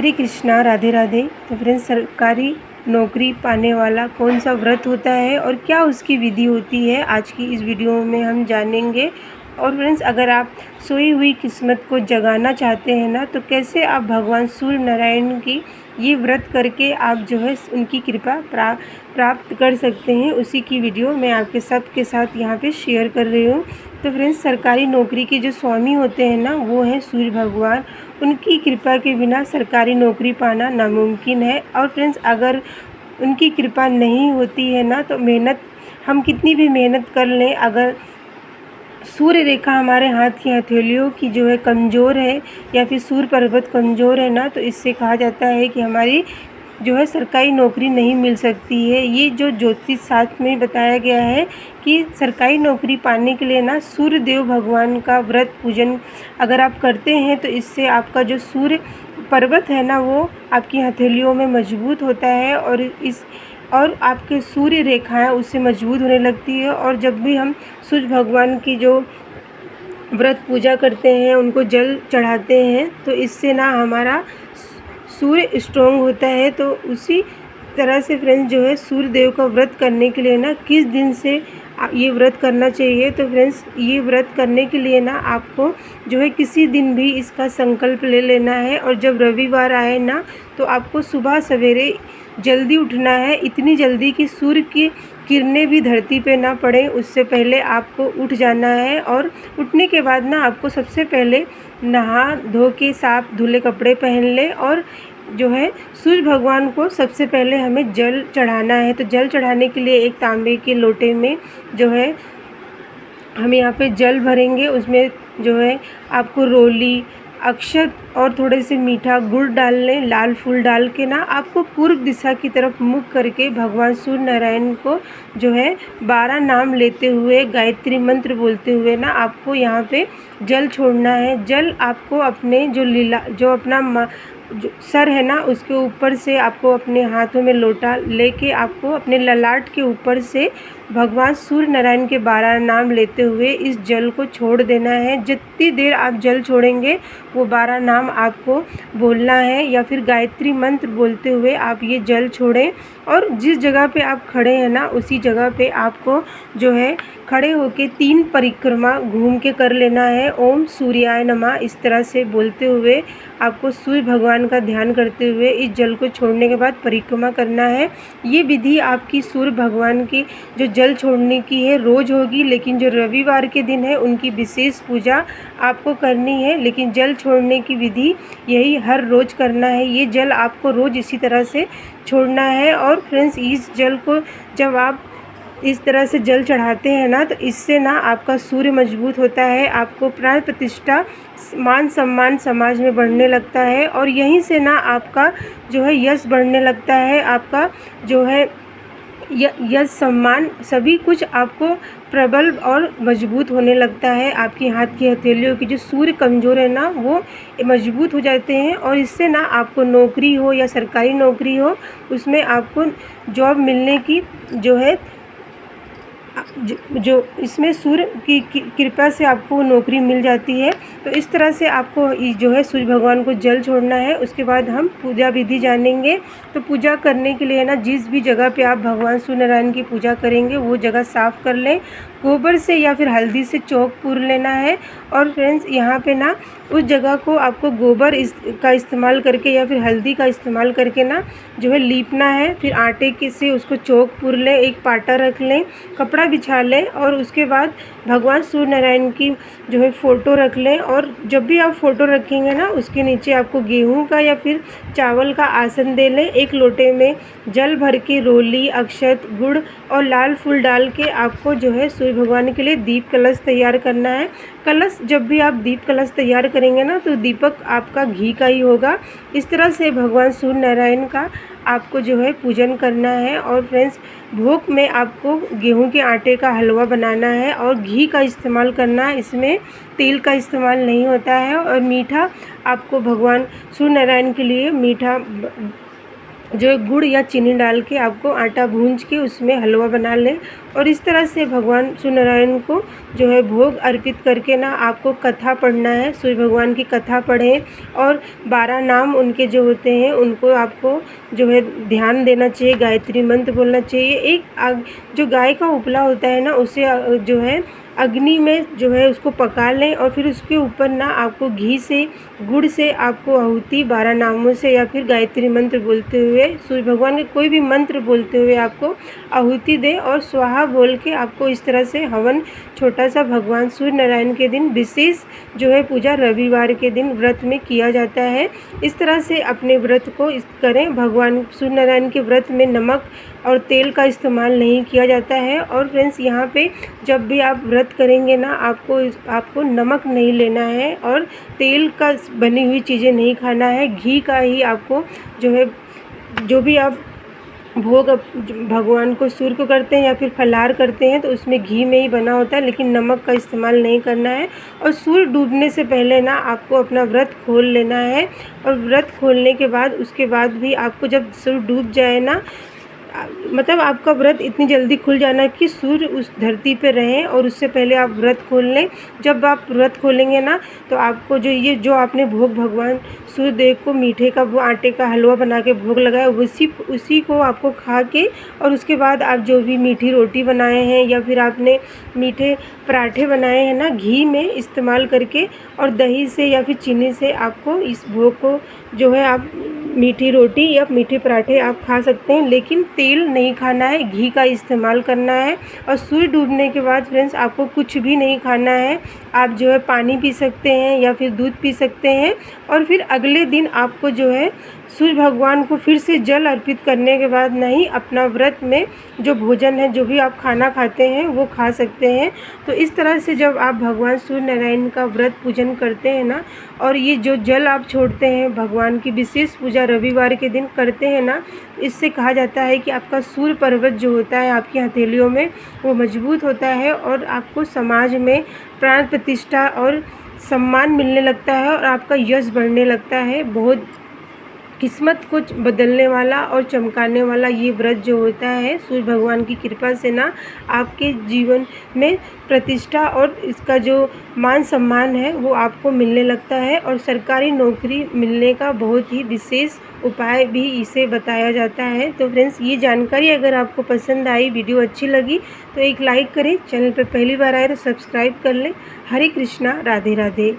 हरे कृष्णा, राधे राधे। तो फ्रेंड्स, सरकारी नौकरी पाने वाला कौन सा व्रत होता है और क्या उसकी विधि होती है, आज की इस वीडियो में हम जानेंगे। और फ्रेंड्स, अगर आप सोई हुई किस्मत को जगाना चाहते हैं ना, तो कैसे आप भगवान सूर्य नारायण की ये व्रत करके आप जो है उनकी कृपा प्राप्त कर सकते हैं, उसी की वीडियो मैं आपके सबके साथ यहाँ पे शेयर कर रही हूँ। तो फ्रेंड्स, सरकारी नौकरी के जो स्वामी होते हैं ना, वो हैं सूर्य भगवान। उनकी कृपा के बिना सरकारी नौकरी पाना नामुमकिन है। और फ्रेंड्स, अगर उनकी कृपा नहीं होती है ना, तो मेहनत हम कितनी भी मेहनत कर लें, अगर सूर्य रेखा हमारे हाथ की हथेलियों की जो है कमज़ोर है, या फिर सूर्य पर्वत कमज़ोर है ना, तो इससे कहा जाता है कि हमारी जो है सरकारी नौकरी नहीं मिल सकती है। ये जो ज्योतिष शास्त्र में बताया गया है कि सरकारी नौकरी पाने के लिए ना सूर्य देव भगवान का व्रत पूजन अगर आप करते हैं, तो इससे आपका जो सूर्य पर्वत है ना, वो आपकी हथेलियों में मजबूत होता है और आपके सूर्य रेखाएं उससे मजबूत होने लगती है। और जब भी हम सूर्य भगवान की जो व्रत पूजा करते हैं, उनको जल चढ़ाते हैं, तो इससे ना हमारा सूर्य स्ट्रॉन्ग होता है। तो उसी तरह से फ्रेंड्स, जो है सूर्य देव का व्रत करने के लिए ना किस दिन से ये व्रत करना चाहिए। तो फ्रेंड्स, ये व्रत करने के लिए ना आपको जो है किसी दिन भी इसका संकल्प ले लेना है। और जब रविवार आए ना, तो आपको सुबह सवेरे जल्दी उठना है, इतनी जल्दी कि सूर्य की किरणें भी धरती पे ना पड़े, उससे पहले आपको उठ जाना है। और उठने के बाद ना आपको सबसे पहले नहा धो के साफ धुले कपड़े पहन ले, और जो है सूर्य भगवान को सबसे पहले हमें जल चढ़ाना है। तो जल चढ़ाने के लिए एक तांबे के लोटे में जो है हम यहाँ पे जल भरेंगे। उसमें जो है आपको रोली, अक्षत और थोड़े से मीठा गुड़ डाल लें। लाल फूल डाल के ना आपको पूर्व दिशा की तरफ मुख करके भगवान सूर्य नारायण को जो है 12 नाम लेते हुए, गायत्री मंत्र बोलते हुए ना आपको यहाँ पे जल छोड़ना है। जल आपको अपने जो अपना जो सर है ना, उसके ऊपर से आपको अपने हाथों में लोटा लेके आपको अपने ललाट के ऊपर से भगवान सूर्य नारायण के 12 नाम लेते हुए इस जल को छोड़ देना है। जितनी देर आप जल छोड़ेंगे, वो 12 नाम आपको बोलना है, या फिर गायत्री मंत्र बोलते हुए आप ये जल छोड़ें। और जिस जगह पे आप खड़े हैं ना, उसी जगह पे आपको जो है खड़े होके 3 परिक्रमा घूम के कर लेना है। ओम सूर्याय नमः, इस तरह से बोलते हुए आपको सूर्य भगवान का ध्यान करते हुए इस जल को छोड़ने के बाद परिक्रमा करना है। ये विधि आपकी सूर्य भगवान की जो जल छोड़ने की है रोज़ होगी, लेकिन जो रविवार के दिन है उनकी विशेष पूजा आपको करनी है। लेकिन जल छोड़ने की विधि यही हर रोज़ करना है। ये जल आपको रोज़ इसी तरह से छोड़ना है। और फ्रेंड्स, इस जल को जब आप इस तरह से जल चढ़ाते हैं ना, तो इससे ना आपका सूर्य मजबूत होता है, आपको प्राण प्रतिष्ठा, मान सम्मान समाज में बढ़ने लगता है, और यहीं से ना आपका जो है यश बढ़ने लगता है। आपका जो है यश सम्मान सभी कुछ आपको प्रबल और मजबूत होने लगता है। आपकी हाथ की हथेलियों की जो सूर्य कमज़ोर है ना, वो मजबूत हो जाते हैं। और इससे ना आपको नौकरी हो या सरकारी नौकरी हो, उसमें आपको जॉब मिलने की जो है जो इसमें सूर्य की कृपा से आपको नौकरी मिल जाती है। तो इस तरह से आपको जो है सूर्य भगवान को जल छोड़ना है। उसके बाद हम पूजा विधि जानेंगे। तो पूजा करने के लिए ना, जिस भी जगह पे आप भगवान सूर्य नारायण की पूजा करेंगे, वो जगह साफ़ कर लें। गोबर से या फिर हल्दी से चौक पूर लेना है। और फ्रेंड्स, यहाँ पे ना उस जगह को आपको गोबर का इस्तेमाल करके या फिर हल्दी का इस्तेमाल करके ना जो है लीपना है। फिर आटे के से उसको चौक पूर लें, एक पाटा रख लें, कपड़ा बिछा लें, और उसके बाद भगवान सूर्य नारायण की जो है फ़ोटो रख लें। और जब भी आप फ़ोटो रखेंगे ना, उसके नीचे आपको गेहूं का या फिर चावल का आसन दे लें। एक लोटे में जल भर के रोली, अक्षत, गुड़ और लाल फूल डाल के आपको जो है सूर्य भगवान के लिए दीप कलश तैयार करना है। कलश, जब भी आप दीप कलश तैयार करेंगे ना, तो दीपक आपका घी का ही होगा। इस तरह से भगवान सूर्य नारायण का आपको जो है पूजन करना है। और फ्रेंड्स, भोग में आपको गेहूं के आटे का हलवा बनाना है और घी का इस्तेमाल करना है, इसमें तेल का इस्तेमाल नहीं होता है। और मीठा आपको भगवान सूर्य नारायण के लिए मीठा जो है गुड़ या चीनी डाल के आपको आटा भूंज के उसमें हलवा बना लें और इस तरह से भगवान सूर्य नारायण को जो है भोग अर्पित करके ना आपको कथा पढ़ना है। सूर्य भगवान की कथा पढ़ें और 12 नाम उनके जो होते हैं उनको आपको जो है ध्यान देना चाहिए, गायत्री मंत्र बोलना चाहिए। एक जो गाय का उपला होता है ना उसे जो है अग्नि में जो है उसको पका लें और फिर उसके ऊपर ना आपको घी से गुड़ से आपको आहुति 12 नामों से या फिर गायत्री मंत्र बोलते हुए सूर्य भगवान के कोई भी मंत्र बोलते हुए आपको आहुति दें और स्वाहा बोल के आपको इस तरह से हवन छोटा सा भगवान सूर्य नारायण के दिन विशेष जो है पूजा रविवार के दिन व्रत में किया जाता है। इस तरह से अपने व्रत को करें। भगवान सूर्य नारायण के व्रत में नमक और तेल का इस्तेमाल नहीं किया जाता है। और फ्रेंड्स यहाँ पे जब भी आप व्रत करेंगे ना आपको नमक नहीं लेना है और तेल का बनी हुई चीज़ें नहीं खाना है। घी का ही आपको जो है जो भी आप भोग भगवान को सूर्य को करते हैं या फिर फलाहार करते हैं तो उसमें घी में ही बना होता है, लेकिन नमक का इस्तेमाल नहीं करना है। और सूर्य डूबने से पहले ना आपको अपना व्रत खोल लेना है और व्रत खोलने के बाद उसके बाद भी आपको जब सूर्य डूब जाए ना मतलब आपका व्रत इतनी जल्दी खुल जाना कि सूर्य उस धरती पे रहें और उससे पहले आप व्रत खोल लें। जब आप व्रत खोलेंगे ना तो आपको जो आपने भोग भगवान सूर्य देव को मीठे का वो आटे का हलवा बना के भोग लगाया उसी को आपको खा के और उसके बाद आप जो भी मीठी रोटी बनाए हैं या फिर आपने मीठे पराठे बनाए हैं ना घी में इस्तेमाल करके और दही से या फिर चीनी से आपको इस भोग को जो है आप मीठी रोटी या मीठे पराठे आप खा सकते हैं, लेकिन तेल नहीं खाना है, घी का इस्तेमाल करना है। और सूर्य डूबने के बाद फ्रेंड्स आपको कुछ भी नहीं खाना है। आप जो है पानी पी सकते हैं या फिर दूध पी सकते हैं और फिर अगले दिन आपको जो है सूर्य भगवान को फिर से जल अर्पित करने के बाद नहीं अपना व्रत में जो भोजन है जो भी आप खाना खाते हैं वो खा सकते हैं। तो इस तरह से जब आप भगवान सूर्य नारायण का व्रत पूजन करते हैं ना और ये जो जल आप छोड़ते हैं भगवान की विशेष पूजा रविवार के दिन करते हैं ना, इससे कहा जाता है कि आपका सूर्य पर्वत जो होता है आपकी हथेलियों में वो मजबूत होता है और आपको समाज में प्राण प्रतिष्ठा और सम्मान मिलने लगता है और आपका यश बढ़ने लगता है। बहुत किस्मत को बदलने वाला और चमकाने वाला ये व्रत जो होता है सूर्य भगवान की कृपा से ना आपके जीवन में प्रतिष्ठा और इसका जो मान सम्मान है वो आपको मिलने लगता है और सरकारी नौकरी मिलने का बहुत ही विशेष उपाय भी इसे बताया जाता है। तो फ्रेंड्स ये जानकारी अगर आपको पसंद आई, वीडियो अच्छी लगी तो एक लाइक करें, चैनल पर पहली बार आए तो सब्सक्राइब कर लें। हरे कृष्णा, राधे राधे।